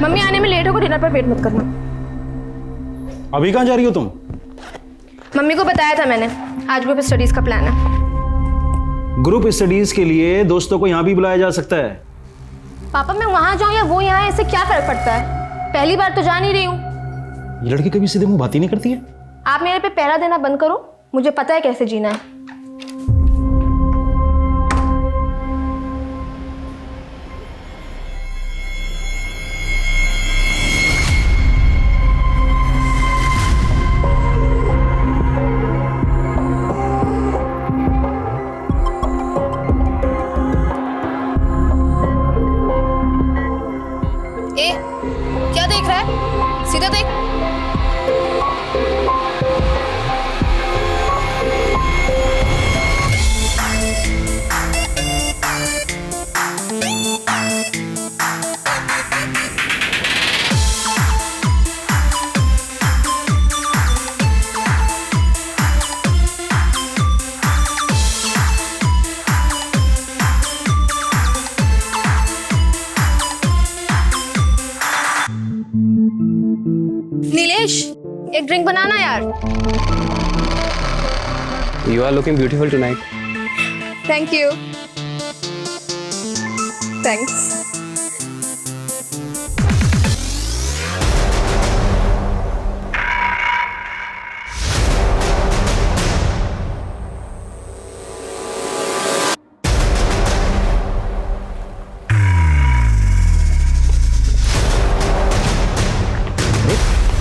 Mummy आने में late होगा, डिनर पर वेट मत करना। अभी कहाँ जा रही हो तुम? मम्मी को बताया था मैंने, आज ग्रुप स्टडीज का प्लान है। ग्रुप स्टडीज के लिए दोस्तों को यहाँ भी बुलाया जा सकता है। पापा मैं वहां जाऊं या वो यहाँ, इससे क्या फर्क पड़ता है? पहली बार तो जा नहीं रही हूँ। ये लड़की कभी सीधे मुंह बात ही नहीं करती है। आप मेरे पे पहरा देना बंद करो, मुझे पता है कैसे जीना है। ए, क्या देख रहा है? सीधा देख। नीलेश, एक ड्रिंक बनाना यार। You are looking beautiful tonight. Thank you. Thanks.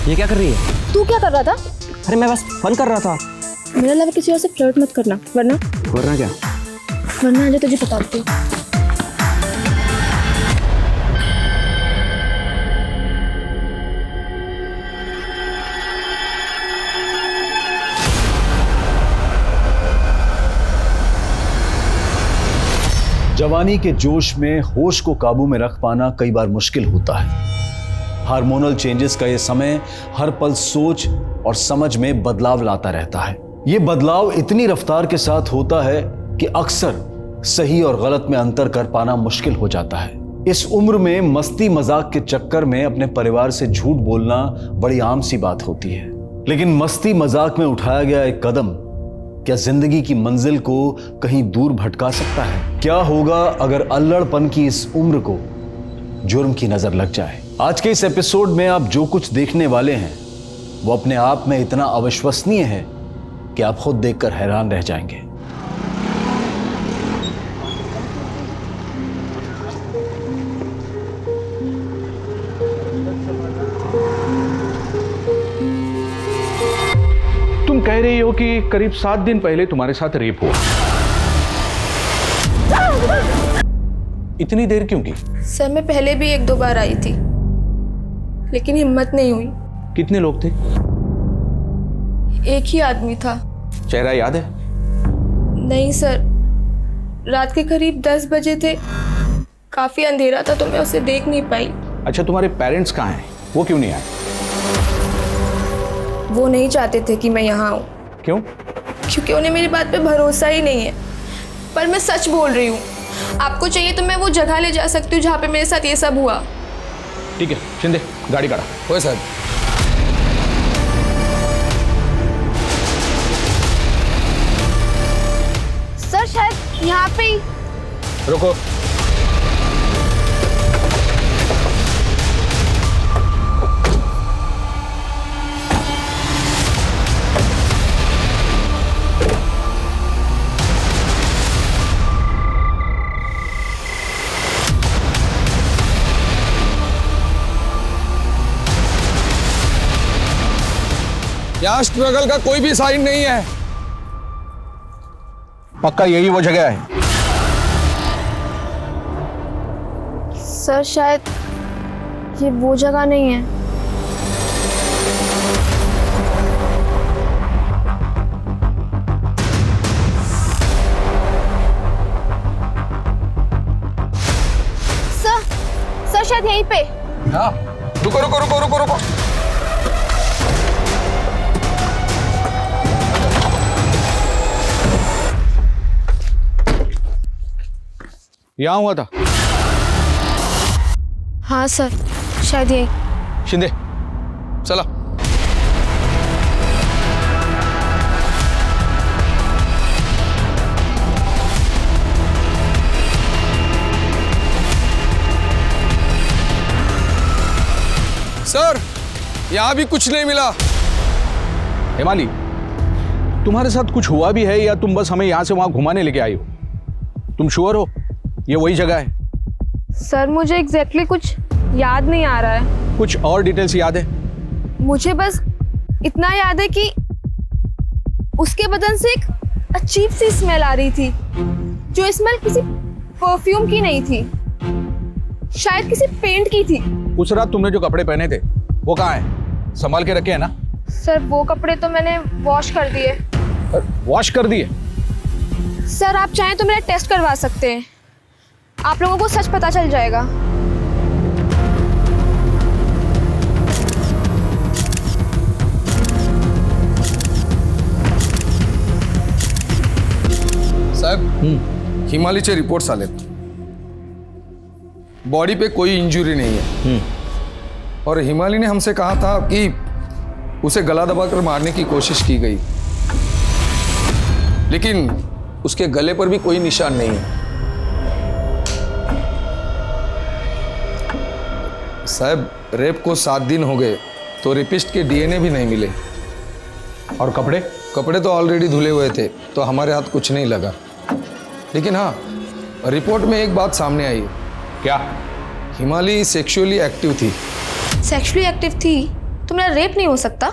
ये क्या कर रही है? तू क्या कर रहा था? अरे मैं बस फन कर रहा था। मेरे अलावा किसी और से फ्लर्ट मत करना, वरना क्या? वरना आज तुझे बताती हूँ। जवानी के जोश में होश को काबू में रख पाना कई बार मुश्किल होता है। हार्मोनल चेंजेस का ये समय हर पल सोच और समझ में बदलाव लाता रहता है। ये बदलाव इतनी रफ्तार के साथ होता है कि अक्सर सही और गलत में अंतर कर पाना मुश्किल हो जाता है। इस उम्र में मस्ती मजाक के चक्कर में अपने परिवार से झूठ बोलना बड़ी आम सी बात होती है। लेकिन मस्ती मजाक में उठाया गया एक कदम क्या जिंदगी की मंजिल को कहीं दूर भटका सकता है? क्या होगा अगर अल्लड़पन की इस उम्र को जुर्म की नजर लग जाए? आज के इस एपिसोड में आप जो कुछ देखने वाले हैं वो अपने आप में इतना अविश्वसनीय है कि आप खुद देखकर हैरान रह जाएंगे। तुम कह रही हो कि करीब 7 दिन पहले तुम्हारे साथ रेप हुआ। इतनी देर क्यों की? सर मैं पहले भी 1-2 बार आई थी, लेकिन हिम्मत नहीं हुई। कितने लोग थे? एक ही आदमी था। चेहरा याद है? नहीं सर, रात के करीब 10 बजे थे, काफी अंधेरा था तो मैं उसे देख नहीं पाई। अच्छा, तुम्हारे पेरेंट्स कहाँ हैं? वो क्यों नहीं आए? वो नहीं चाहते थे कि मैं यहाँ आऊँ। क्यों? क्योंकि उन्हें मेरी बात पे भरोसा ही नहीं है। पर मैं सच बोल रही हूँ, आपको चाहिए तो मैं वो जगह ले जा सकती हूँ जहाँ पे मेरे साथ ये सब हुआ। ठीक है शिंदे, गाड़ी काढ़ा। ओए सर, सर शायद यहाँ पे ही। रुको। यहाँ स्ट्रगल का कोई भी साइन नहीं है। पक्का यही वो जगह है? सर शायद ये वो जगह नहीं है। सर शायद यहीं पे। हाँ, रुको रुको रुको रुको रुको। यहाँ हुआ था? हाँ सर। शायद यही। शिंदे चला। सर यहां भी कुछ नहीं मिला। हेमाली, तुम्हारे साथ कुछ हुआ भी है या तुम बस हमें यहां से वहां घुमाने लेके आई हो? तुम श्योर हो ये वही जगह है? सर मुझे एग्जैक्टली कुछ याद नहीं आ रहा है। कुछ और डिटेल्स याद है? मुझे बस इतना याद है कि उसके बदन से एक अजीब सी स्मेल आ रही थी, जो स्मेल किसी परफ्यूम की नहीं थी, शायद किसी पेंट की थी। उस रात तुमने जो कपड़े पहने थे वो कहाँ है? संभाल के रखे हैं ना? सर वो कपड़े तो मैंने वॉश कर दिए। वॉश कर दिए? सर आप चाहें तो मेरा टेस्ट करवा सकते हैं, आप लोगों को सच पता चल जाएगा। साहब हिमालीचे रिपोर्ट्स आलेत। बॉडी पे कोई इंजुरी नहीं है और हिमाली ने हमसे कहा था कि उसे गला दबाकर मारने की कोशिश की गई, लेकिन उसके गले पर भी कोई निशान नहीं है। साहब रेप को 7 दिन हो गए तो रेपिस्ट के डीएनए भी नहीं मिले। और कपड़े? कपड़े तो ऑलरेडी धुले हुए थे तो हमारे हाथ कुछ नहीं लगा। लेकिन हाँ, रिपोर्ट में एक बात सामने आई। क्या? हिमाली सेक्सुअली एक्टिव थी। सेक्सुअली एक्टिव थी तो मेरा रेप नहीं हो सकता?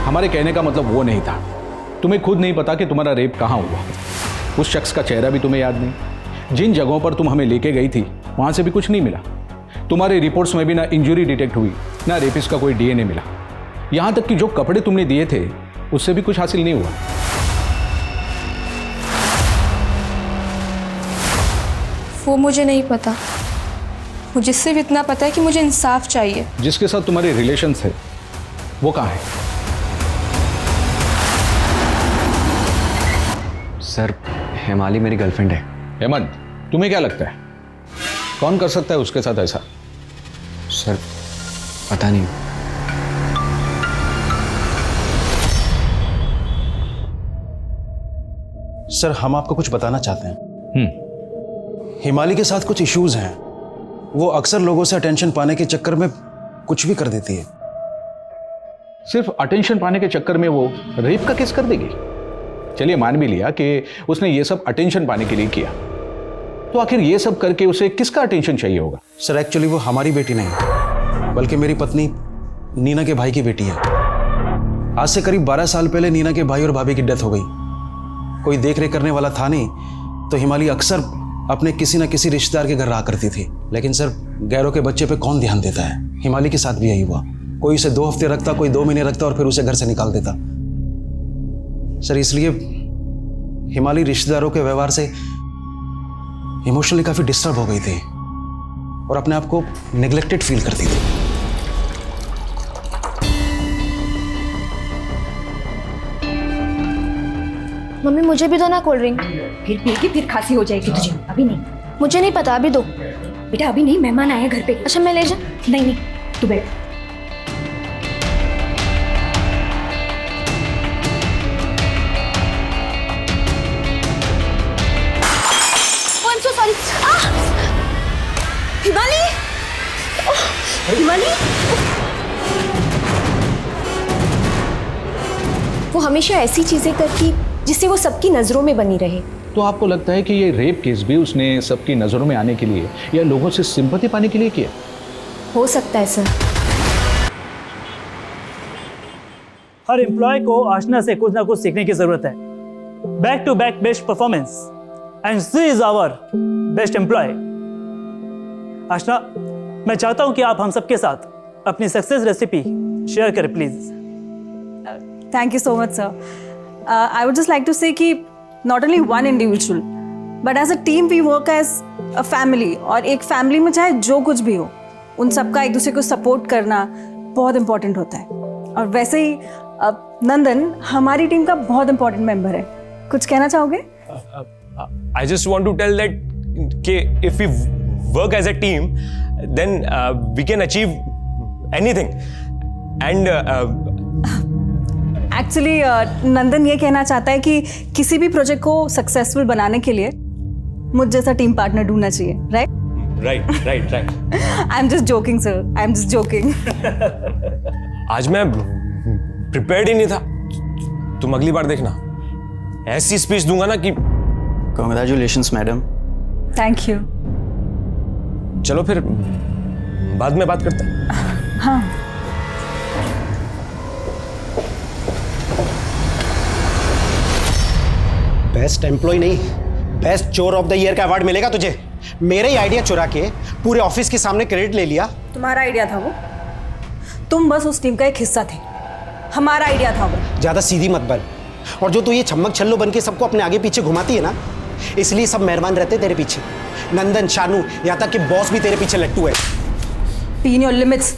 हमारे कहने का मतलब वो नहीं था। तुम्हें खुद नहीं पता कि तुम्हारा रेप कहाँ हुआ। उस शख्स का चेहरा भी तुम्हें याद नहीं। जिन जगहों पर तुम हमें लेके गई थी वहां से भी कुछ नहीं मिला। तुम्हारे रिपोर्ट्स में भी ना इंजरी डिटेक्ट हुई, ना रेपिस्ट का कोई डीएनए मिला। यहां तक कि जो कपड़े तुमने दिए थे उससे भी कुछ हासिल नहीं हुआ। वो मुझे नहीं पता, मुझे सिर्फ इतना पता है कि मुझे इंसाफ चाहिए। जिसके साथ तुम्हारे रिलेशन थे वो कहाँ है? सर हेमाली मेरी गर्लफ्रेंड है। हेमंत, तुम्हें क्या लगता है कौन कर सकता है उसके साथ ऐसा? सर पता नहीं। सर हम आपको कुछ बताना चाहते हैं। हिमाली के साथ कुछ इश्यूज हैं। वो अक्सर लोगों से अटेंशन पाने के चक्कर में कुछ भी कर देती है। सिर्फ अटेंशन पाने के चक्कर में वो रेप का केस कर देगी? चलिए मान भी लिया कि उसने ये सब अटेंशन पाने के लिए किया, तो आखिर ये सब करके उसे किसका अटेंशन चाहिए होगा? सर एक्चुअली वो हमारी बेटी नहीं बल्कि मेरी पत्नी नीना के भाई की बेटी है। आज से करीब 12 साल पहले नीना के भाई और भाभी की डेथ हो गई। कोई देख रेख करने वाला था नहीं, तो हिमाली अक्सर अपने किसी न किसी रिश्तेदार के घर रहा करती थी। लेकिन सर गैरों के बच्चे पे कौन ध्यान देता है? हिमाली के साथ भी यही हुआ। कोई उसे 2 हफ्ते रखता, कोई 2 महीने रखता और फिर उसे घर से निकाल देता। सर इसलिए हिमाली रिश्तेदारों के व्यवहार से इमोशनली काफी डिस्टर्ब हो गई थी और अपने आप को नेग्लेक्टेड फील करती थी। मम्मी मुझे भी दो ना कोल्ड ड्रिंक। फिर पिएगी फिर खांसी हो जाएगी तुझे। अभी नहीं मुझे नहीं पता, अभी दो। बेटा, अभी नहीं, मेहमान आए हैं घर पे। अच्छा मैं ले जा। नहीं नहीं, तू बैठ। I am so sorry. हिमाली, हिमाली। वो हमेशा ऐसी चीजें करती जिससे वो सबकी नजरों में बनी रहे। तो आपको लगता है कि ये रेप केस भी उसने सबकी नजरों में आने के लिए या लोगों से सिंपैथी पाने के लिए किया? हो सकता है सर। हर एम्प्लॉय को आशना से कुछ ना कुछ सीखने की जरूरत है। Back to back best performance and she is our best employ. Aashna, मैं चाहता हूं कि आप हम सबके साथ अपनी सक्सेस रेसिपी शेयर करें please. Thank you so much, sir. I would just like to say कि not only one individual, but as a team we work as a family. और एक फैमिली में चाहे जो कुछ भी हो, उन सबका एक दूसरे को सपोर्ट करना बहुत इम्पोर्टेंट होता है। और वैसे ही नंदन हमारी टीम का बहुत इम्पोर्टेंट मेंबर है। कुछ कहना चाहोगे? I just want to tell that if we work as a team, then we can achieve anything. And actually Nandan ये कहना चाहता है कि किसी भी प्रोजेक्ट को सक्सेसफुल बनाने के लिए मुझ जैसा टीम पार्टनर ढूंढना चाहिए, right? right. I am just joking sir, I am just joking. आज मैं प्रिपेयर्ड ही नहीं था। तुम अगली बार देखना, ऐसी स्पीच दूंगा ना कि Congratulations, मैडम। Thank you. चलो फिर बाद में बात करते हैं। हाँ, बेस्ट एम्प्लॉय नहीं, बेस्ट चोर ऑफ द ईयर का अवार्ड मिलेगा तुझे। मेरे ही आइडिया चुरा के पूरे ऑफिस के सामने क्रेडिट ले लिया। तुम्हारा आइडिया था वो? तुम बस उस टीम का एक हिस्सा थे, हमारा आइडिया था वो। ज्यादा सीधी मत बन। और जो तू ये छम्मक छल्लो बन के सबको अपने आगे पीछे घुमाती है ना, इसलिए सब मेहरबान रहते तेरे पीछे। नंदन, शानू, यहाँ तक कि बॉस भी तेरे पीछे लट्टू है। Be in your limits.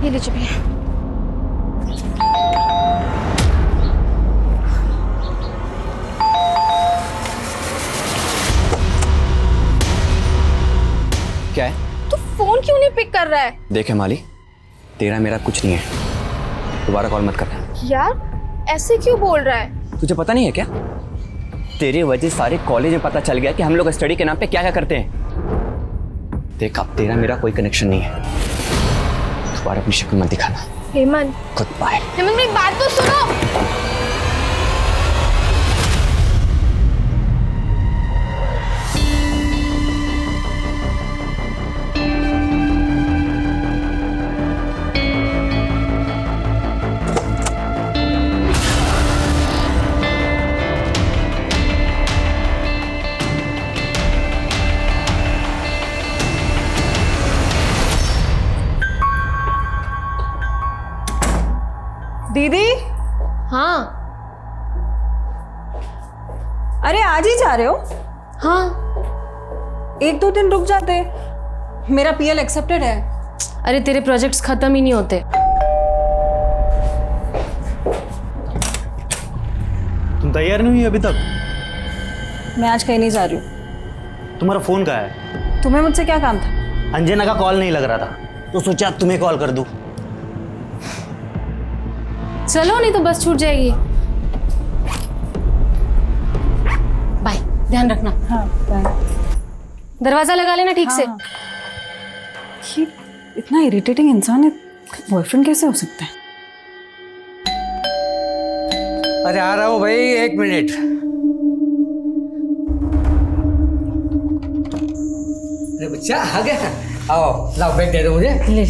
ये लीजिए भैया। क्या है? तू फोन क्यों नहीं पिक कर रहा है? देख हिमाली, तेरा मेरा कुछ नहीं है, दोबारा कॉल मत करना। यार ऐसे क्यों बोल रहा है? तुझे पता नहीं है क्या? तेरे वजह सारे कॉलेज में पता चल गया कि हम लोग स्टडी के नाम पे क्या क्या करते हैं। देख, अब तेरा मेरा कोई कनेक्शन नहीं है, दोबारा अपनी शक्ल मत दिखाना। Hemant, good bye. हेमंत मेरी बात तो सुनो। दीदी, हाँ अरे आज ही जा रहे हो? हाँ, 1-2 दिन रुक जाते, मेरा पीएल एक्सेप्टेड है। अरे तेरे प्रोजेक्ट्स खत्म ही नहीं होते। तुम तैयार नहीं हुई अभी तक? मैं आज कहीं नहीं जा रही हूँ। तुम्हारा फोन कहाँ है? तुम्हें मुझसे क्या काम था? अंजना का कॉल नहीं लग रहा था, तो सोचा तुम्हें कॉल कर दूं। चलो नहीं तो बस छूट जाएगी। बाय, ध्यान रखना। हाँ, दरवाजा लगा लेना ठीक से। ये इतना इरिटेटिंग इंसान है, बॉयफ्रेंड कैसे हो सकता है? अरे आ रहा हूँ भाई, 1 मिनट। अरे बच्चा आ गया, आओ लाओ बैग दे दो मुझे। ले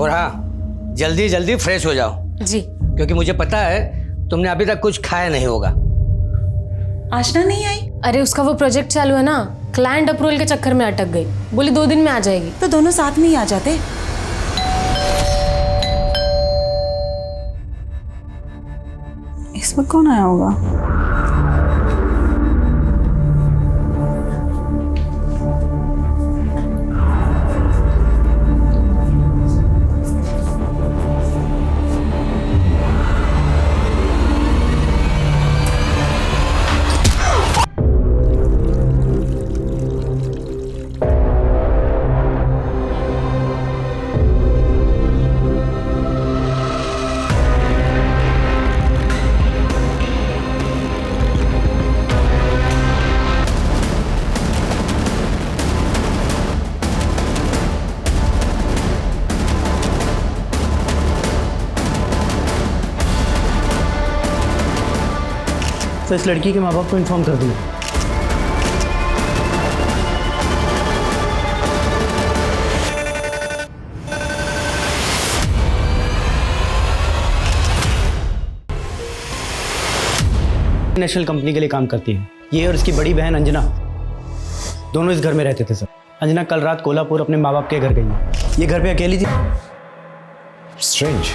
और हाँ, जल्दी जल्दी फ्रेश हो जाओ जी, क्योंकि मुझे पता है तुमने अभी तक कुछ खाया नहीं होगा। आशना नहीं आई? अरे उसका वो प्रोजेक्ट चालू है ना, क्लाइंट अप्रूवल के चक्कर में अटक गई, बोली 2 दिन में आ जाएगी। तो दोनों साथ में ही आ जाते। इस वक्त कौन आया होगा? तो इस लड़की के माँ बाप को इन्फॉर्म कर दिया। नेशनल कंपनी के लिए काम करती है। ये और इसकी बड़ी बहन अंजना दोनों इस घर में रहते थे सर। अंजना कल रात कोल्हापुर अपने माँ बाप के घर गई। ये घर पे अकेली थी। स्ट्रेंज।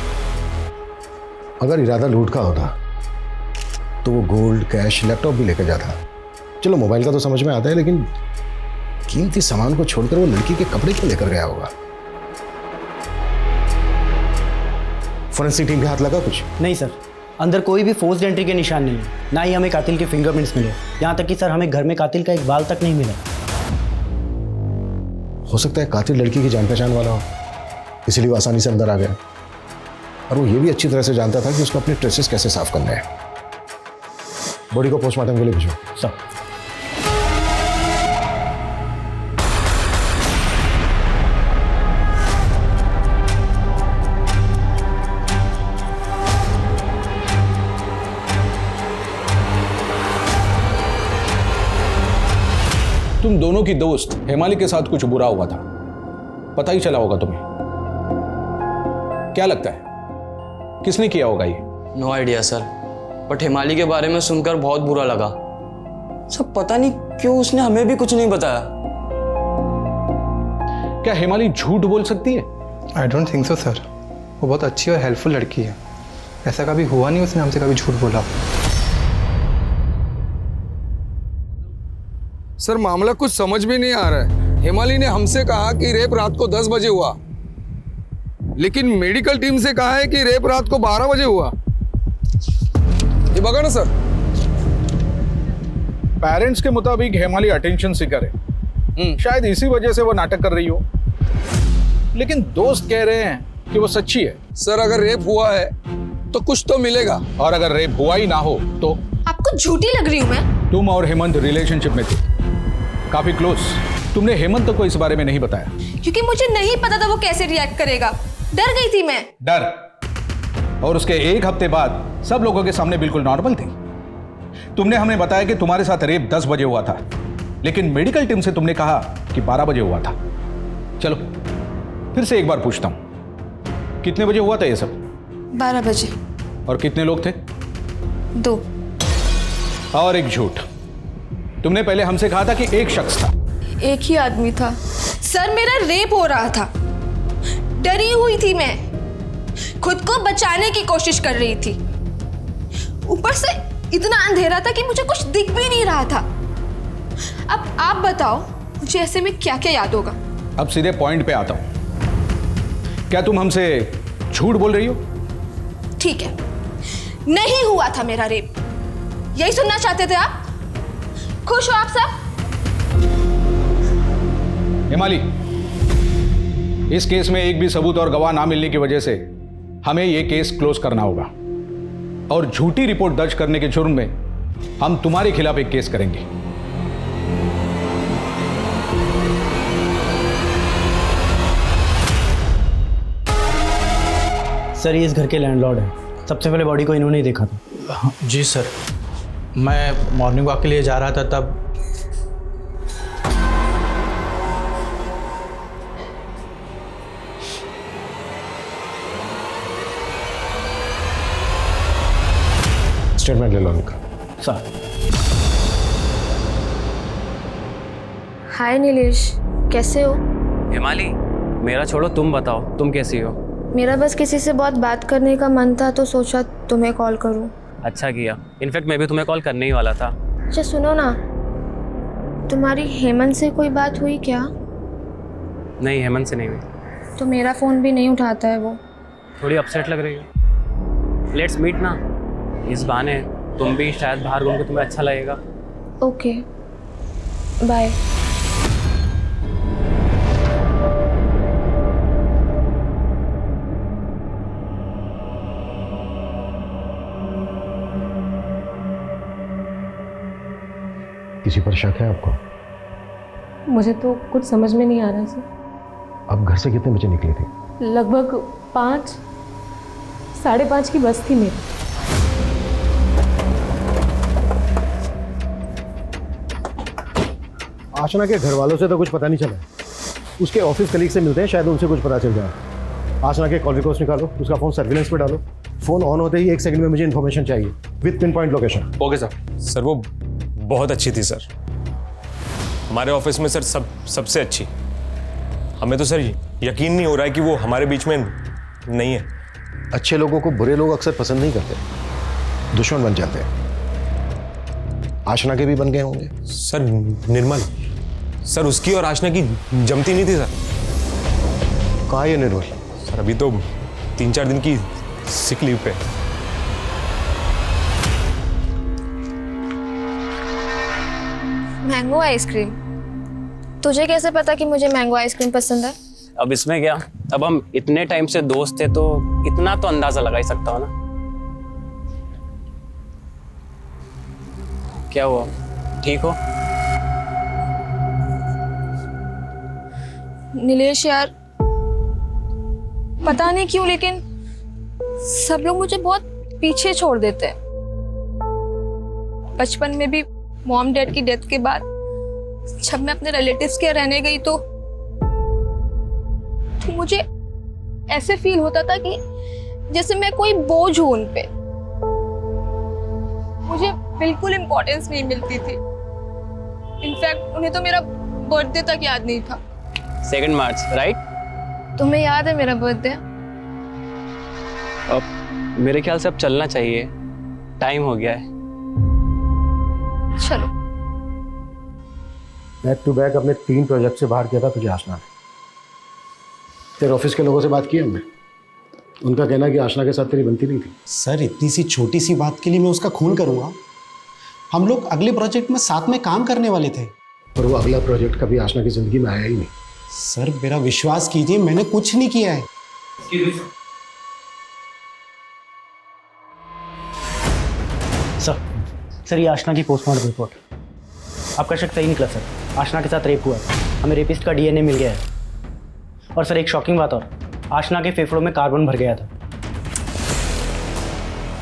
अगर इरादा लूट का होता तो वो गोल्ड, कैश, लैपटॉप भी लेकर जाता। चलो मोबाइल का तो समझ में आता है, लेकिन कीमती सामान को छोड़कर वो लड़की के कपड़े क्यों लेकर गया होगा? फोरेंसिक टीम के हाथ लगा कुछ? नहीं सर, अंदर कोई भी फोर्स्ड एंट्री के निशान नहीं है, ना ही हमें कातिल के फिंगरप्रिंट्स मिले। यहाँ तक कि सर हमें घर में कातिल का एक बाल तक नहीं मिला। हो सकता है कातिल लड़की की जान पहचान वाला हो, इसलिए वो आसानी से अंदर आ गया। और वो ये भी अच्छी तरह से जानता था कि उसको अपने ट्रेसेस कैसे साफ करने हैं। बॉडी को पोस्टमार्टम के लिए भेजो। सर तुम दोनों की दोस्त हेमाली के साथ कुछ बुरा हुआ था, पता ही चला होगा तुम्हें। क्या लगता है किसने किया होगा ये? No idea sir, but Hemali के बारे में सुनकर बहुत बुरा लगा। सब पता नहीं क्यों उसने हमें भी कुछ नहीं बताया। क्या हेमाली झूठ बोल सकती है? I don't think so sir, वो बहुत अच्छी और हेल्पफुल लड़की है। ऐसा कभी हुआ नहीं उसने हमसे कभी झूठ बोला। सर मामला कुछ समझ में नहीं आ रहा है। हेमाली ने हमसे कहा कि रेप रात को 10 बजे हुआ, लेकिन मेडिकल टीम से कहा है कि रेप रात को 12 बजे हुआ। ये बगा ना सर। पेरेंट्स के मुताबिक हेमाली अटेंशन सीकर है, शायद इसी वजह से वो नाटक कर रही हो, लेकिन दोस्त कह रहे हैं कि वो सच्ची है। सर अगर रेप हुआ है तो कुछ तो मिलेगा, और अगर रेप हुआ ही ना हो तो? आपको झूठी लग रही हूँ मैं? तुम और हेमंत रिलेशनशिप में थे, काफी क्लोज। तुमने हेमंत को इस बारे में नहीं बताया? क्योंकि मुझे नहीं पता था वो कैसे रिएक्ट करेगा, डर गई थी मैं। डर? और उसके एक हफ्ते बाद सब लोगों के सामने बिल्कुल नॉर्मल थी। तुमने हमें बताया कि तुम्हारे साथ रेप 10 बजे हुआ था, लेकिन मेडिकल टीम से तुमने कहा कि 12 बजे हुआ था। चलो फिर से एक बार पूछता हूं, कितने बजे हुआ था ये सब? 12 बजे। और कितने लोग थे? 2। और एक झूठ, तुमने पहले हमसे कहा था कि एक शख्स था। एक ही आदमी था सर, मेरा रेप हो रहा था, डरी हुई थी मैं, खुद को बचाने की कोशिश कर रही थी। ऊपर से इतना अंधेरा था कि मुझे कुछ दिख भी नहीं रहा था। अब आप बताओ मुझे ऐसे में क्या क्या याद होगा? अब सीधे पॉइंट पे आता हूं, क्या तुम हमसे झूठ बोल रही हो? ठीक है, नहीं हुआ था मेरा रेप, यही सुनना चाहते थे आप? खुश हो आप सब? हेमाली, इस केस में एक भी सबूत और गवाह ना मिलने की वजह से हमें यह केस क्लोज करना होगा, और झूठी रिपोर्ट दर्ज करने के जुर्म में हम तुम्हारे खिलाफ एक केस करेंगे। सर ये इस घर के लैंडलॉर्ड हैं, सबसे पहले बॉडी को इन्होंने ही देखा था। जी सर, मैं मॉर्निंग वॉक के लिए जा रहा था तब। स्टेटमेंट ले लो उनका। सर। हाय नीलेश, कैसे हो? हेमाली, मेरा छोड़ो, तुम बताओ तुम कैसी हो? मेरा बस किसी से बहुत बात करने का मन था तो सोचा तुम्हें कॉल करूं। अच्छा किया, इनफैक्ट मैं भी तुम्हें कॉल करने ही वाला था। अच्छा सुनो ना, तुम्हारी हेमंत से कोई बात हुई क्या? नहीं, हेमंत से नहीं हुई। तो मेरा फ़ोन भी नहीं उठाता है वो। थोड़ी अपसेट लग रही है। लेट्स मीट ना, इस बहाने तुम भी शायद बाहर घूम के तुम्हें अच्छा लगेगा। Okay, bye. किसी पर शक है आपको? मुझे तो कुछ समझ में नहीं आ रहा सर। आप घर से कितने बजे निकली थी? लगभग 5, 5:30 की बस थी मेरी। आशना के घर वालों से तो कुछ पता नहीं चला, उसके ऑफिस कलीग से मिलते हैं, शायद उनसे कुछ पता चल जाए। आशना के कॉल रिकॉर्ड्स निकालो, उसका फ़ोन सर्विलेंस पे डालो। फ़ोन ऑन होते ही 1 सेकंड में मुझे इन्फॉर्मेशन चाहिए with pin point location. Okay sir. Sir वो बहुत अच्छी थी सर, हमारे ऑफिस में सर सबसे अच्छी। हमें तो सर यकीन नहीं हो रहा है कि वो हमारे बीच में नहीं है। अच्छे लोगों को बुरे लोग अक्सर पसंद नहीं करते, दुश्मन बन जाते हैं। आशना के भी बन गए होंगे। सर निर्मल, सर उसकी और आशना की जमती नहीं थी सर। कहाँ ये निर्मल? सर अभी तो 3-4 दिन की सिक लीव पे। Mango ice cream? तुझे कैसे पता कि मुझे मैंगो आइसक्रीम पसंद है? अब इसमें क्या, अब हम इतने टाइम से दोस्त थे तो इतना तो अंदाजा लगा ही सकता हो ना। क्या हुआ, ठीक हो? नीलेश यार, पता नहीं क्यों लेकिन सब लोग मुझे बहुत पीछे छोड़ देते हैं। बचपन में भी मॉम डैड की डेथ के बाद जब मैं अपने रिलेटिव्स के रहने गई तो मुझे ऐसे फील होता था कि जैसे मैं कोई बोझ हूं उन पे। मुझे बिल्कुल इम्पोर्टेंस नहीं मिलती थी। इनफैक्ट उन्हें तो मेरा बर्थडे तक याद नहीं था। 2 मार्च, राइट? तुम्हें याद है मेरा बर्थडे? अब मेरे ख्याल से अब चलना चाहिए, टाइम हो गया है। चलो। बैक टू बैक अपने 3 प्रोजेक्ट से बाहर किया था तुझे आशना ने। तेरे ऑफिस के लोगों से बात की हमने, उनका कहना कि आशना के साथ तेरी बनती नहीं थी। सर इतनी सी छोटी सी बात के लिए मैं उसका खून करूंगा? हम लोग अगले प्रोजेक्ट में साथ में काम करने वाले थे। और वो अगला प्रोजेक्ट कभी आशना की जिंदगी में आया ही नहीं। सर मेरा विश्वास कीजिए, मैंने कुछ नहीं किया है। सर ये आशना की पोस्टमार्टम रिपोर्ट। आपका शक सही निकला सर, आशना के साथ रेप हुआ है। हमें रेपिस्ट का डीएनए मिल गया है। और सर एक शॉकिंग बात और, आशना के फेफड़ों में कार्बन भर गया था।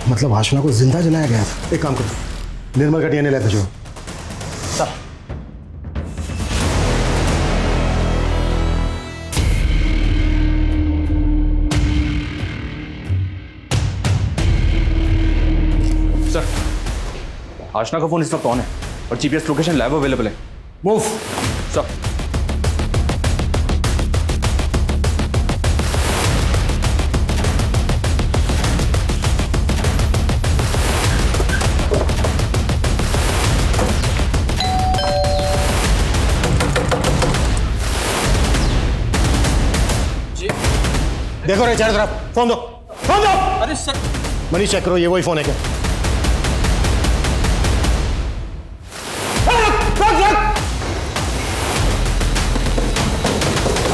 मतलब आशना को जिंदा जलाया गया था। एक काम करो, निर्मल का डीएनए लेकर जाओ। सर आशना का फोन इस वक्त ऑन है और जीपीएस लोकेशन लैब अवेलेबल है। Move sir. देखो रे चारों तरफ, फोन दो, फोन दो। अरे सर, मनीष चेक करो, ये वही फोन है क्या?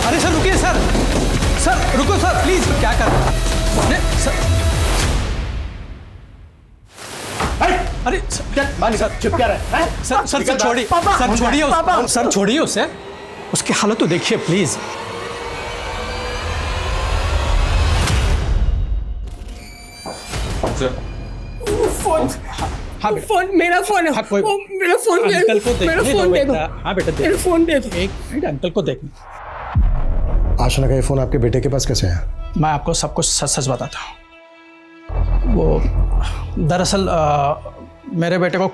अरे सर रुकिए सर, सर रुको सर प्लीज। क्या कर रहे हैं सर? अरे सर चुप क्या रहा है? सर सर छोड़िए, सर छोड़िए, सर छोड़िए उसे, उसकी हालत तो देखिए प्लीज। फोन, हाँ फोन मेरा फोन है। हाँ, कोई मेरा फोन दे अंकल को मेरा देखने फोन दो दे दो। बेटा। हाँ बेटा मेरा फोन दे दो। एक मिनट, अंकल को देखने। आशना का ये फोन आपके बेटे के पास कैसे है? मैं आपको सब कुछ सच सच बताता हूँ। वो दरअसल मेरे बेटे को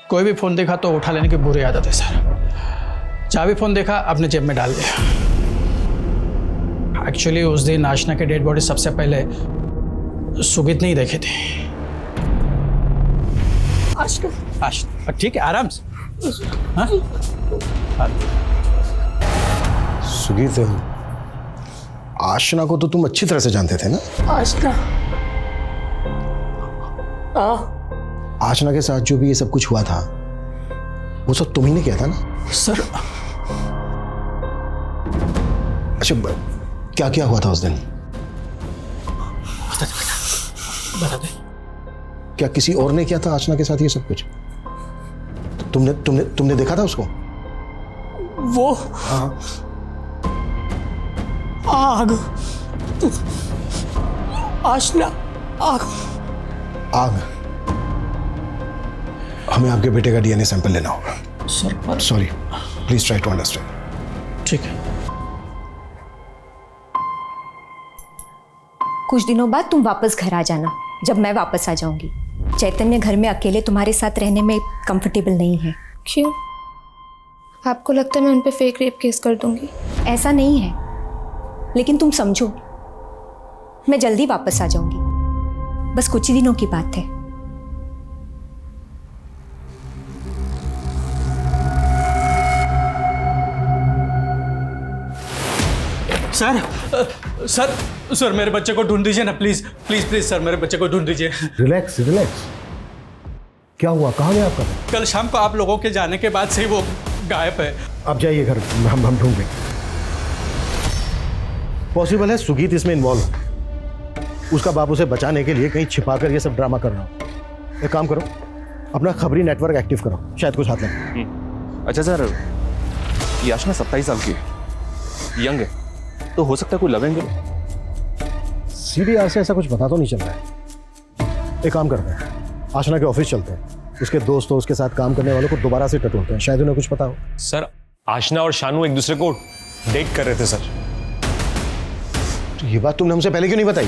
कोई भी फ़ोन देखा तो उठा लेने की बुरी आदत है सर। जहाँ भी फ़ोन देखा अपने जेब में डाल दिया। एक्चुअली उस दिन आशना के डेड बॉडी सबसे पहले सुगीत नहीं देखे थे। आशना ठीक है, आराम से। हाँ? सुगीत, आशना को तो तुम अच्छी तरह से जानते थे ना? आशना, आशना के साथ जो भी ये सब कुछ हुआ था वो सब तुम ही ने किया था ना? सर अच्छा, क्या क्या हुआ था उस दिन? बता दे। क्या किसी और ने किया था आशना के साथ ये सब कुछ? तुमने तुमने तुमने देखा था उसको? वो आग, आशना, आग। आग? हमें आपके बेटे का डीएनए सैंपल लेना होगा सर। पर sorry, please try to understand. ठीक है। कुछ दिनों बाद तुम वापस घर आ जाना, जब मैं वापस आ जाऊंगी। चैतन्य घर में अकेले तुम्हारे साथ रहने में कंफर्टेबल नहीं है। क्यों? आपको लगता है मैं उन पे फेक रेप केस कर दूंगी? ऐसा नहीं है, लेकिन तुम समझो, मैं जल्दी वापस आ जाऊंगी। बस कुछ ही दिनों की बात है। सर सर सर मेरे बच्चे को ढूंढ दीजिए ना प्लीज प्लीज प्लीज सर, मेरे बच्चे को ढूंढ दीजिए। Relax relax. क्या हुआ, कहाँ गया आपका? कल शाम को आप लोगों के जाने के बाद से ही वो गायब है। आप जाइए घर, हम ढूंढ लेंगे। पॉसिबल है सुगीत इसमें इन्वॉल्व हो, उसका बाप उसे बचाने के लिए कहीं छिपाकर ये सब ड्रामा कर रहा हो। एक काम करो, अपना खबरी नेटवर्क एक्टिव करो, शायद कुछ हाथ लगे। अच्छा सर, ये आशना 27 साल की है, यंग है, तो हो सकता है कोई लव एंगल। सीडीआर से ऐसा कुछ पता तो नहीं चल रहा है। एक काम करते हैं, आशना के ऑफिस चलते हैं, उसके दोस्तों, उसके साथ काम करने वालों को दोबारा से टटोलते हैं, शायद उन्हें कुछ पता हो। सर, आशना और शानू एक दूसरे को डेट कर रहे थे सर। तो ये बात तुमने हमसे पहले क्यों नहीं बताई?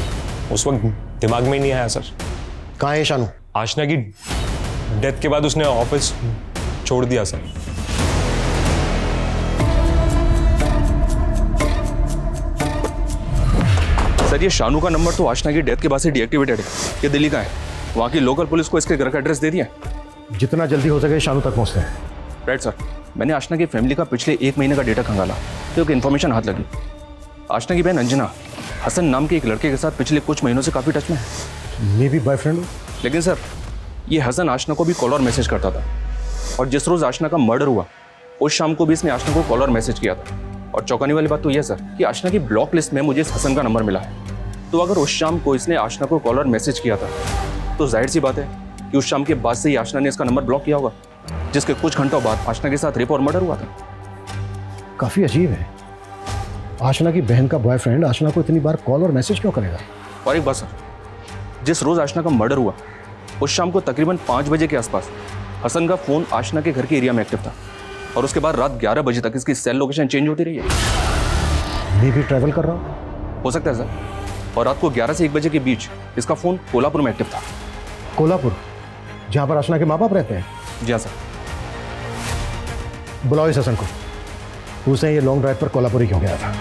उस वक्त दिमाग में ही नहीं आया सर। कहाँ है शानू? आशना की डेथ के बाद उसने ऑफिस छोड़ दिया सर। सर, ये शानू का नंबर तो आशना की डेथ के बाद से डीएक्टिवेटेड है। ये दिल्ली का है, वहाँ की लोकल पुलिस को इसके घर का एड्रेस दे दिया। जितना जल्दी हो सके शानू तक पहुँचते हैं। राइट सर, मैंने आशना की फैमिली का पिछले 1 महीने का डेटा खंगाला, तो एक इन्फॉर्मेशन हाथ लगी। आशना की बहन अंजना हसन नाम के एक लड़के के साथ पिछले कुछ महीनों से काफ़ी टच में है। मे भी बॉयफ्रेंड हो। लेकिन सर, ये हसन आशना को भी कॉल और मैसेज करता था, और जिस रोज़ आशना का मर्डर हुआ उस शाम को भी इसने आशना को कॉल और मैसेज किया था। और चौंकाने वाली बात तो यह सर कि आशना की ब्लॉक लिस्ट में मुझे इस हसन का नंबर मिला है। तो अगर उस शाम को इसने आशना को कॉल और मैसेज किया था, तो जाहिर सी बात है कि उस शाम के बाद से ही आशना ने इसका नंबर ब्लॉक किया होगा, जिसके कुछ घंटों बाद आशना के साथ रेप और मर्डर हुआ था। काफी अजीब है, आशना की बहन का बॉयफ्रेंड आशना को इतनी बार कॉल और मैसेज क्यों करेगा? और एक बात सर, जिस रोज आशना का मर्डर हुआ उस शाम को तकरीबन 5 बजे के आसपास हसन का फोन आशना के घर के एरिया में एक्टिव था, और उसके बाद रात 11 बजे तक इसकी सेल लोकेशन चेंज होती रही है। मैं भी ट्रैवल कर रहा हूँ। हो सकता है सर, और रात को 11 से 1 बजे के बीच इसका फोन कोल्हापुर में एक्टिव था। कोल्हापुर, जहाँ पर आशना के माँ बाप रहते हैं? जी हाँ सर। बुलाओ इस हसन को, पूछते हैं ये लॉन्ग ड्राइव पर कोल्हापुर ही क्यों गया था।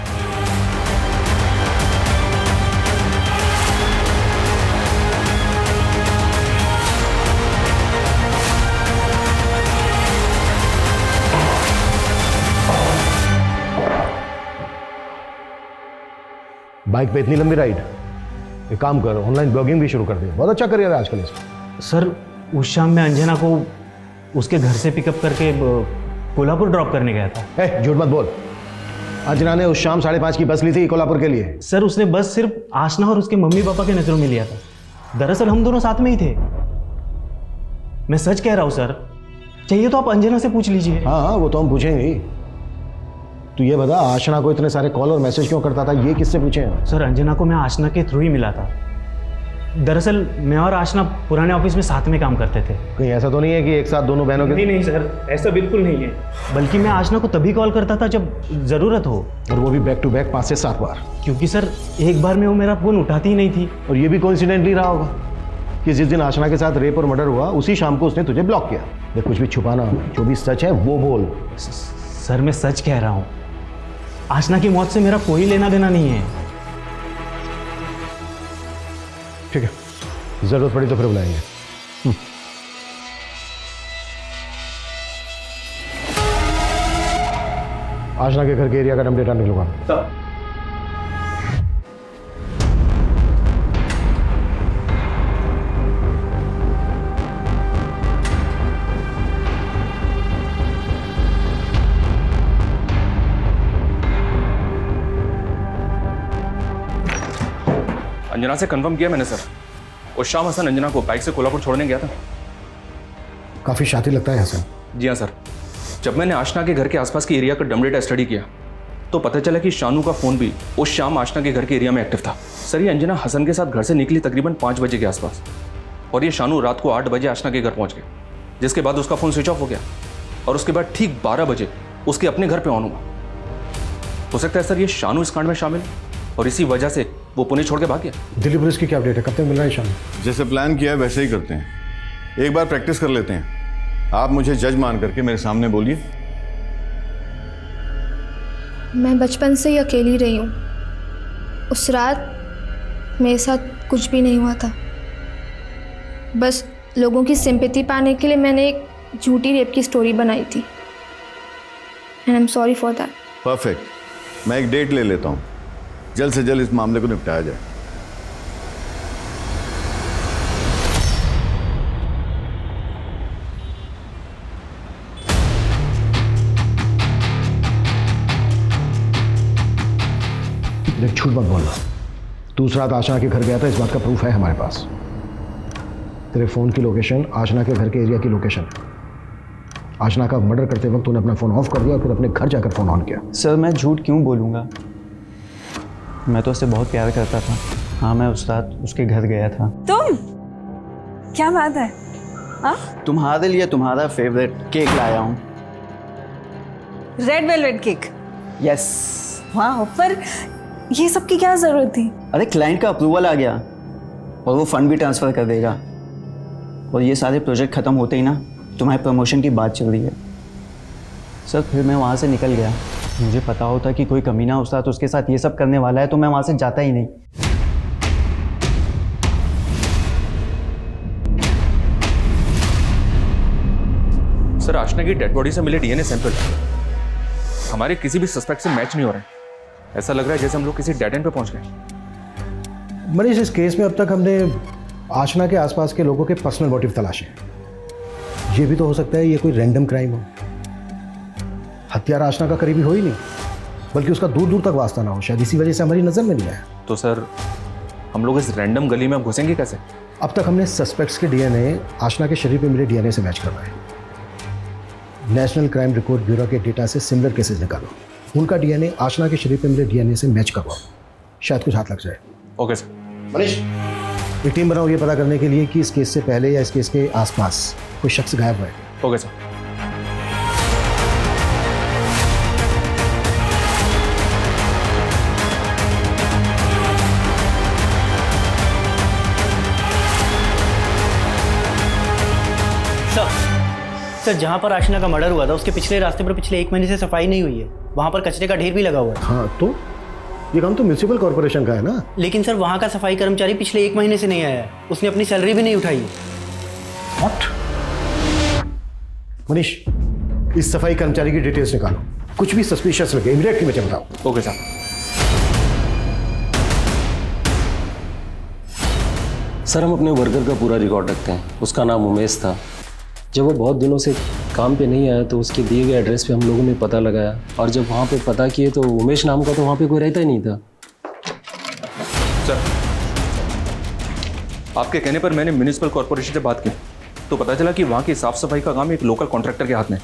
बाइक पे इतनी लंबी राइड, एक काम कर, ऑनलाइन ब्लॉगिंग भी शुरू कर दे, बहुत अच्छा करियर है आजकल इसका। सर, उस शाम मैं अंजना को उसके घर से पिकअप करके कोल्हापुर ड्रॉप करने गया था। झूठ मत बोल, अंजना ने उस शाम 5:30 की बस ली थी कोल्हापुर के लिए। सर, उसने बस सिर्फ आशना और उसके मम्मी पापा के नजरों में लिया था। दरअसल हम दोनों साथ में ही थे। मैं सच कह रहा हूँ सर, चाहिए तो आप अंजना से पूछ लीजिए। हाँ, वो तो हम पूछेंगे ही। तू ये बता, आशना को इतने सारे कॉल और मैसेज क्यों करता था, ये किससे पूछे? सर, अंजना को मैं आशना के थ्रू ही मिला था। दरअसल मैं और आशना पुराने ऑफिस में साथ में काम करते थे। कहीं ऐसा तो नहीं है कि एक साथ दोनों बहनों के? नहीं सर, ऐसा बिल्कुल नहीं है। बल्कि मैं आशना को तभी कॉल करता था जब जरूरत हो, और वो भी बैक टू बैक 5 से 7 बार। क्योंकि सर, एक बार में वो मेरा फोन उठाती ही नहीं थी। और ये भी कोइंसिडेंटली रहा होगा कि जिस दिन आशना के साथ रेप और मर्डर हुआ उसी शाम को उसने तुझे ब्लॉक किया। देख, कुछ भी छुपाना, जो भी सच है वो बोल। सर, मैं सच कह रहा हूँ, आशना की मौत से मेरा कोई लेना देना नहीं है। ठीक है, जरूरत पड़ी तो फिर बुलाएंगे। आशना के घर के एरिया का डम डेटा निकलवा। अंजना से कंफर्म किया मैंने सर, उस शाम हसन अंजना को बाइक से कोल्हापुर छोड़ने गया था। काफी शातिर लगता है हसन। जी हाँ सर, जब मैंने आशना के घर के आसपास के एरिया का डम डेटा स्टडी किया तो पता चला कि शानू का फोन भी उस शाम आशना के घर के एरिया में एक्टिव था। सर, ये अंजना हसन के साथ घर से निकली तकरीबन 5 बजे के आसपास, और ये शानू रात को 8 बजे आशना के घर पहुंच गया, जिसके बाद उसका फोन स्विच ऑफ हो गया, और उसके बाद ठीक 12 बजे उसके अपने घर पर ऑन हुआ। हो सकता है सर ये शानू इस कांड में शामिल, और इसी वजह से वो पुणे छोड़ के भाग गया। दिल्ली पुलिस की क्या अपडेट है, कब तक मिल रहा है शानू? जैसे प्लान किया है वैसे ही करते हैं, एक बार प्रैक्टिस कर लेते हैं। आप मुझे जज मान करके मेरे सामने बोलिए। मैं बचपन से ही अकेली रही हूँ। उस रात मेरे साथ कुछ भी नहीं हुआ था, बस लोगों की सिंपैथी पाने के लिए मैंने एक झूठी रेप की स्टोरी बनाई थी, and I am sorry for that. Perfect, मैं एक डेट ले लेता हूँ, जल्द से जल्द इस मामले को निपटाया जाए। झूठ मत बोलना। तू उस रात आशना के घर गया था, इस बात का प्रूफ है हमारे पास। तेरे फ़ोन की लोकेशन आशना के घर के एरिया की लोकेशन है। आशना का मर्डर करते वक्त तूने अपना फ़ोन ऑफ कर दिया और फिर अपने घर जाकर फ़ोन ऑन किया। सर मैं झूठ क्यों बोलूँगा, मैं तो उससे बहुत प्यार करता था। हाँ मैं उस रात उसके घर गया था। तुम क्या बात है? हाँ तुम्हारे लिए तुम्हारा फेवरेट केक लाया हूँ। Red velvet cake. यस। वाह, पर ये सब की क्या जरूरत थी? अरे क्लाइंट का अप्रूवल आ गया और वो फंड भी ट्रांसफ़र कर देगा, और ये सारे प्रोजेक्ट ख़त्म होते ही ना तुम्हारे प्रमोशन की बात चल रही है। सर फिर मैं वहाँ से निकल गया। मुझे पता होता कि कोई कमीना उस रात उसके साथ ये सब करने वाला है तो मैं वहाँ से जाता ही नहीं। सर आशना की डेड बॉडी से मिले डीएनए सैंपल हमारे किसी भी सस्पेक्ट से मैच नहीं हो रहे हैं। ऐसा लग रहा है जैसे हम लोग किसी डेड एंड पे पहुंच गए। मनीष, इस केस में अब तक हमने आशना के आसपास के लोगों के पर्सनल मोटिव तलाशे। ये भी तो हो सकता है ये कोई रैंडम क्राइम हो। हत्यारा आशना का करीबी हो ही नहीं, बल्कि उसका दूर दूर तक वास्ता ना हो, शायद इसी वजह से हमारी नज़र में नहीं आया। तो सर हम लोग इस रैंडम गली में घुसेंगे कैसे? अब तक हमने सस्पेक्ट्स के डीएनए आशना के शरीर पे मिले डीएनए से मैच करवाए। नेशनल क्राइम रिकॉर्ड ब्यूरो के डेटा से सिमिलर केसेस निकालो, उनका डीएनए आशना के शरीर पे मिले डीएनए से मैच करवाओ, शायद कुछ हाथ लग जाए। Okay sir. मनीष, एक टीम बनाओ ये पता करने के लिए कि इस केस से पहले या इस केस के आसपास कोई शख्स गायब हुआ है। Okay sir. सर जहाँ पर आशना का मर्डर हुआ था उसके पिछले रास्ते पर पिछले 1 महीने से सफाई नहीं हुई है। वहाँ पर कचरे का ढेर भी लगा हुआ है। हाँ तो ये काम तो म्यूनिसिपल कॉर्पोरेशन का है ना। लेकिन सर वहाँ का सफाई कर्मचारी पिछले 1 महीने से नहीं आया है, उसने अपनी सैलरी भी नहीं उठाई है। What? मनीष, इस सफाई कर्मचारी की डिटेल्स निकालो, कुछ भी सस्पिशियस लगे इमीडिएटली मुझे बताओ। Okay sir. सर हम अपने वर्कर का पूरा रिकॉर्ड रखते हैं। उसका नाम उमेश था। जब वो बहुत दिनों से काम पे नहीं आया तो उसके दिए गए एड्रेस पे हम लोगों ने पता लगाया, और जब वहाँ पे पता किए तो उमेश नाम का तो वहाँ पे कोई रहता ही नहीं था। सर आपके कहने पर मैंने म्युनिसिपल कॉर्पोरेशन से बात की तो पता चला कि वहाँ की साफ सफाई का काम एक लोकल कॉन्ट्रैक्टर के हाथ में।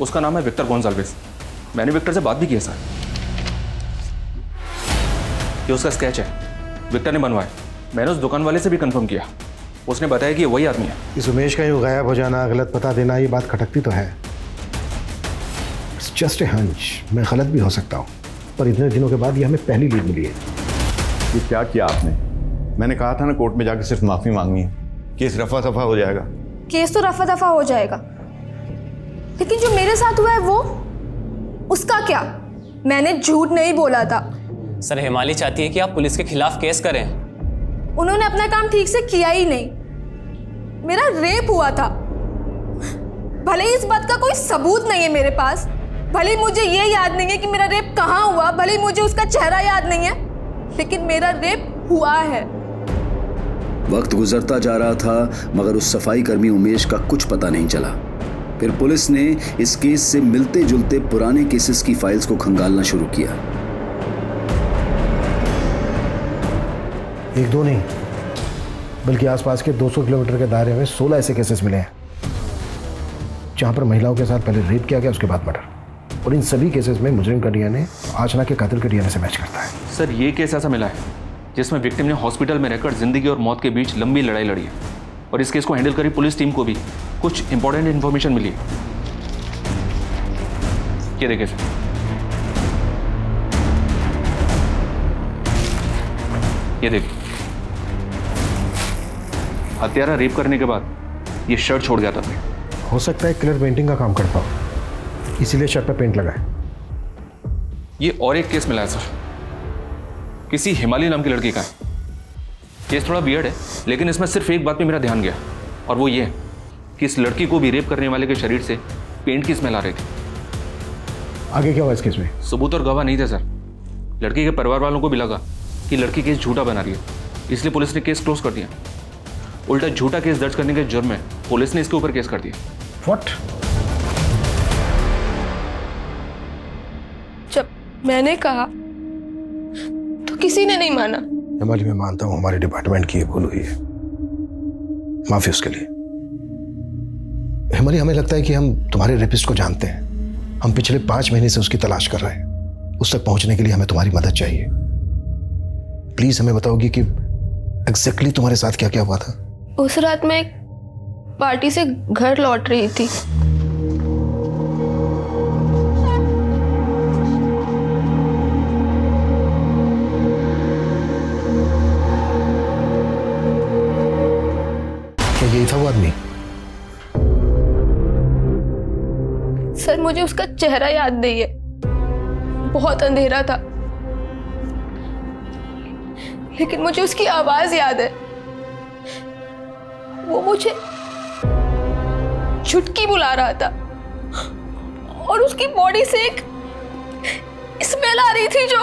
उसका नाम है विक्टर गोंजाल्वेस। मैंने विक्टर से बात भी की है सर। ये उसका स्केच है, विक्टर ने बनवाया। मैंने उस दुकान वाले से भी कंफर्म किया, उसने बताया कि ये वही आदमी है। इस उमेश का यूँ गायब हो जाना, गलत पता देना, ये बात खटकती तो है। इट्स जस्ट ए हंच, मैं गलत भी हो सकता हूँ, पर इतने दिनों के बाद ये हमें पहली लीड मिली है। ये क्या किया आपने? मैंने कहा था ना कोर्ट में जाकर सिर्फ माफ़ी मांगनी है, केस रफा दफा हो जाएगा। केस तो रफा दफा हो जाएगा, लेकिन जो मेरे साथ हुआ है वो, उसका क्या? मैंने झूठ नहीं बोला था। सर हिमाली चाहती है कि आप पुलिस के खिलाफ केस करें। उन्होंने अपना काम ठीक से किया ही नहीं। मेरा रेप हुआ था, भले ही इस बात का कोई सबूत नहीं है मेरे पास, भले ही मुझे ये याद नहीं है कि मेरा रेप कहाँ हुआ, भले ही मुझे उसका चेहरा याद नहीं है, लेकिन मेरा रेप हुआ है। वक्त गुजरता जा रहा था मगर उस सफाई कर्मी उमेश का कुछ पता नहीं चला। फिर पुलिस ने इस केस से मिलते जुलते पुराने केसेस की फाइल्स को खंगालना शुरू किया। एक दो नहीं, बल्कि आसपास के 200 किलोमीटर के दायरे में 16 ऐसे केसेस मिले हैं जहां पर महिलाओं के साथ पहले रेप किया गया, उसके बाद मर्डर, और इन सभी केसेस में मुजरिम का डीएनए आशना के कातिल के डीएनए से मैच करता है। सर ये केस ऐसा मिला है जिसमें विक्टिम ने हॉस्पिटल में रहकर जिंदगी और मौत के बीच लंबी लड़ाई लड़ी है, और इस केस को हैंडल करी पुलिस टीम को भी कुछ इंपॉर्टेंट इंफॉर्मेशन मिली है। ये देखिए सर, ये देखिए, हत्यारा रेप करने के बाद ये शर्ट छोड़ गया था। हो सकता है कलर पेंटिंग का काम करता हो, इसीलिए शर्ट पर पेंट लगा है। ये और एक केस मिला है सर, किसी हिमाली नाम की लड़की का है। केस थोड़ा वियर्ड है, लेकिन इसमें सिर्फ एक बात पे मेरा ध्यान गया, और वो ये कि इस लड़की को भी रेप करने वाले के शरीर से पेंट की स्मेल आ रही थी। आगे क्या हुआ इस केस में? सबूत और गवाह नहीं थे सर। लड़की के परिवार वालों को भी लगा कि लड़की केस झूठा बना रही है, इसलिए पुलिस ने केस क्लोज कर दिया। उल्टा झूठा केस दर्ज करने के जुर्म में पुलिस ने इसके ऊपर केस कर दिया। व्हाट? जब मैंने कहा तो किसी ने नहीं माना। हिमाली, मैं मानता हूँ हमारे डिपार्टमेंट की ये भूल हुई है, माफी उसके लिए। हिमाली, हमें लगता है कि हम तुम्हारे रेपिस्ट को जानते हैं। हम पिछले 5 महीने से उसकी तलाश कर रहे हैं। उस तक पहुंचने के लिए हमें तुम्हारी मदद चाहिए। प्लीज हमें बताओगी कि एग्जैक्टली तुम्हारे साथ क्या क्या हुआ था? उस रात मैं एक पार्टी से घर लौट रही थी। क्या यही था वो आदमी? सर, मुझे उसका चेहरा याद नहीं है, बहुत अंधेरा था, लेकिन मुझे उसकी आवाज याद है। वो मुझे चुटकी बुला रहा था और उसकी बॉडी से एक स्मेल आ रही थी जो।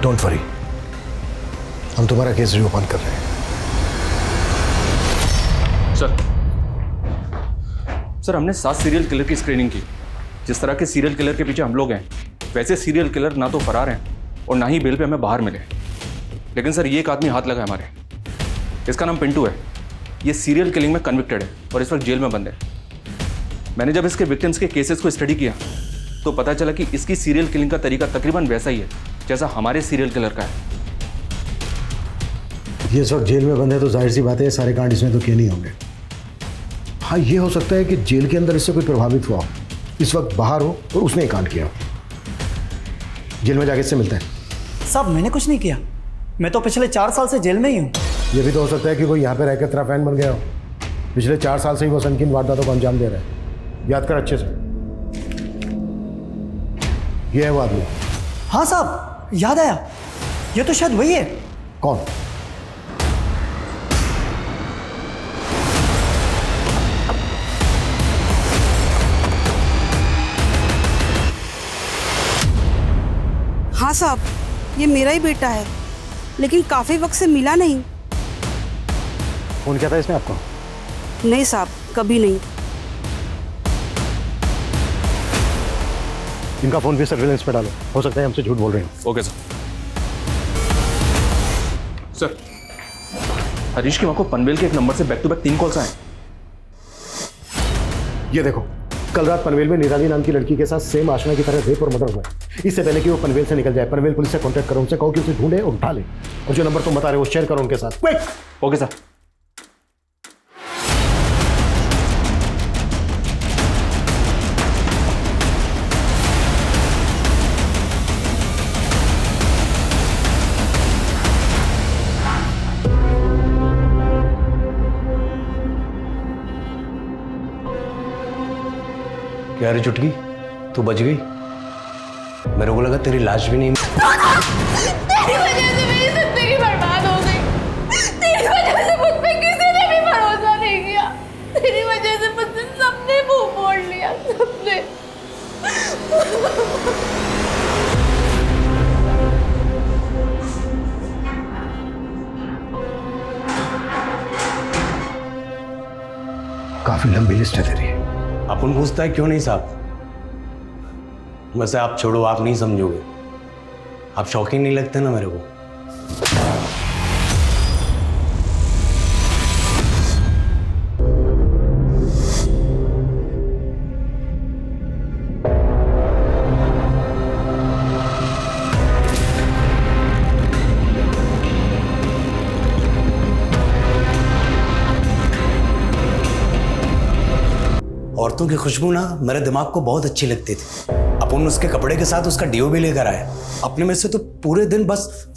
डोंट वरी, हम तुम्हारा केस रिओपन कर रहे हैं। सर, हमने 7 सीरियल किलर की स्क्रीनिंग की। जिस तरह के सीरियल किलर के पीछे हम लोग हैं, वैसे सीरियल किलर ना तो फरार हैं और ना ही बेल पे हमें बाहर मिले। लेकिन सर, ये एक आदमी हाथ लगा है हमारे। इसका नाम पिंटू है। ये सीरियल किलिंग में कन्विक्टेड है और इस वक्त जेल में बंद है। मैंने जब इसके विक्टिम्स के केसेस को स्टडी किया तो पता चला कि इसकी सीरियल किलिंग का तरीका तकरीबन वैसा ही है जैसा हमारे सीरियल किलर का है। ये इस वक्त जेल में बंद है तो जाहिर सी बात है सारे कांड इसमें तो किए नहीं होंगे। हाँ, ये हो सकता है कि जेल के अंदर इससे कोई प्रभावित हुआ हो, इस वक्त बाहर हो और उसने ही कांड किया हो। जेल में जाके इससे मिलता है। साहब, मैंने कुछ नहीं किया, मैं तो पिछले 4 साल से जेल में ही हूँ। ये भी तो हो सकता है कि कोई यहाँ पे रहकर तेरा फैन बन गया हो। पिछले 4 साल से ही वो संकीर्ण वारदातों को अंजाम दे रहा है। याद कर अच्छे से। ये है वो आदमी। हाँ साहब, याद आया, ये तो शायद वही है। कौन? हाँ साहब, ये मेरा ही बेटा है, लेकिन काफी वक्त से मिला नहीं। फोन किया था इसने आपको? नहीं साहब, कभी नहीं। इनका फोन भी सर्विलेंस पे डालो, हो सकता है हमसे झूठ बोल रहे हो। Okay sir. सर, हरीश की मां को पनवेल के एक नंबर से बैक टू बैक 3 कॉल्स आए। ये देखो, कल रात पनवेल में निराली नाम की लड़की के साथ सेम आशना की तरह रेप और मर्डर हुआ है। इससे पहले कि वो पनवेल से निकल जाए, पनवेल पुलिस से कांटेक्ट करो, उनसे कहो कि उसे ढूंढे और उठा ले, और जो नंबर तुम बता रहे हो वो शेयर करो उनके साथ। क्विक। Okay sir. क्या रे चुटकी, तू बच गई? मेरे को लगा तेरी लाश भी नहीं। तेरी वजह से मेरी जिंदगी बर्बाद हो गई। तेरी वजह से मुझ पे किसी ने भी भरोसा नहीं किया। तेरी वजह से मुझसे सबने मुंह मोड़ लिया, सबने। काफी लंबी लिस्ट है तेरी। अपन पूछता है क्यों नहीं साहब? वैसे आप छोड़ो, आप नहीं समझोगे। आप शौकीन नहीं लगते ना मेरे को। औरतों की खुशबू ना मेरे दिमाग को बहुत अच्छी लगती थी। अपन उसके कपड़े के साथ उसका डीओ भी लेकर आए। अपने में से तो पूरे दिन बस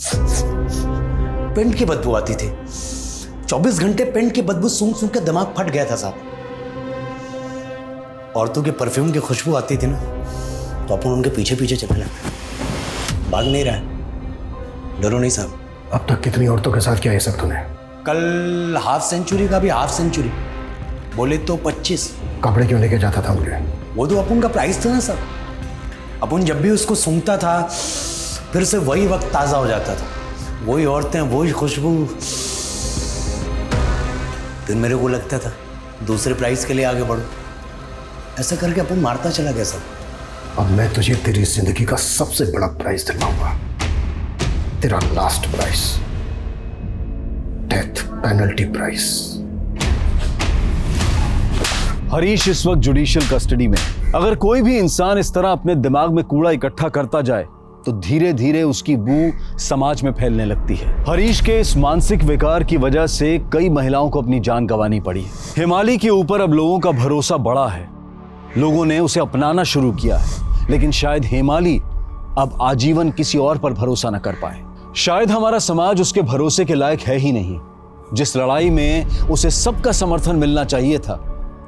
पेंट की बदबू आती थी। 24 घंटे पेंट की बदबू सूंघ सूंघ के दिमाग फट गया था साहब। औरतों के परफ्यूम की खुशबू आती थी ना, तो अपन उनके पीछे पीछे चलने लगे। भाग नहीं रहा, डरो नहीं साहब। अब तक कितनी औरतों के साथ किया ये सब तूने? कल हाफ सेंचुरी का भी हाफ सेंचुरी, बोले तो 25। कपड़े क्यों लेके जाता था मुझे? वो तो अपन का प्राइस था ना सर। अपन जब भी उसको सूंघता था फिर से वही वक्त ताज़ा हो जाता था, वही औरतें, वही खुशबू। फिर मेरे को लगता था दूसरे प्राइस के लिए आगे बढ़ो। ऐसा करके अपन मारता चला गया सब। अब मैं तुझे तेरी जिंदगी का सबसे बड़ा प्राइज दिलवाऊंगा, तेरा last prize, death penalty prize. Harish इस वक्त जुडिशियल कस्टडी में। अगर कोई भी इंसान इस तरह अपने दिमाग में कूड़ा इकट्ठा करता जाए तो धीरे धीरे उसकी बू समाज में फैलने लगती है। हरीश के इस मानसिक विकार की वजह से कई महिलाओं को अपनी जान गंवानी पड़ी है। हिमाली के ऊपर अब लोगों का भरोसा बढ़ा है, लोगों ने उसे अपनाना शुरू किया है, लेकिन शायद हिमाली अब आजीवन किसी और पर भरोसा न कर पाए। शायद हमारा समाज उसके भरोसे के लायक है ही नहीं। जिस लड़ाई में उसे सबका समर्थन मिलना चाहिए था,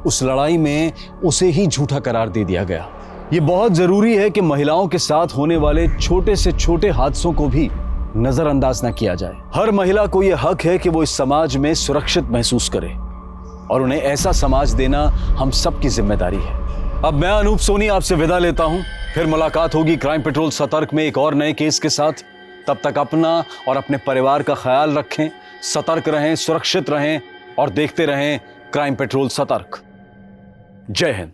उस लड़ाई में उसे ही झूठा करार दे दिया गया। ये बहुत जरूरी है कि महिलाओं के साथ होने वाले छोटे से छोटे हादसों को भी नजरअंदाज न किया जाए। हर महिला को यह हक है कि वो इस समाज में सुरक्षित महसूस करे, और उन्हें ऐसा समाज देना हम सबकी जिम्मेदारी है। अब मैं अनूप सोनी आपसे विदा लेता हूं। फिर मुलाकात होगी क्राइम पेट्रोल सतर्क में एक और नए केस के साथ। तब तक अपना और अपने परिवार का ख्याल रखें, सतर्क रहें, सुरक्षित रहें और देखते रहें क्राइम पेट्रोल सतर्क। जय हिंद।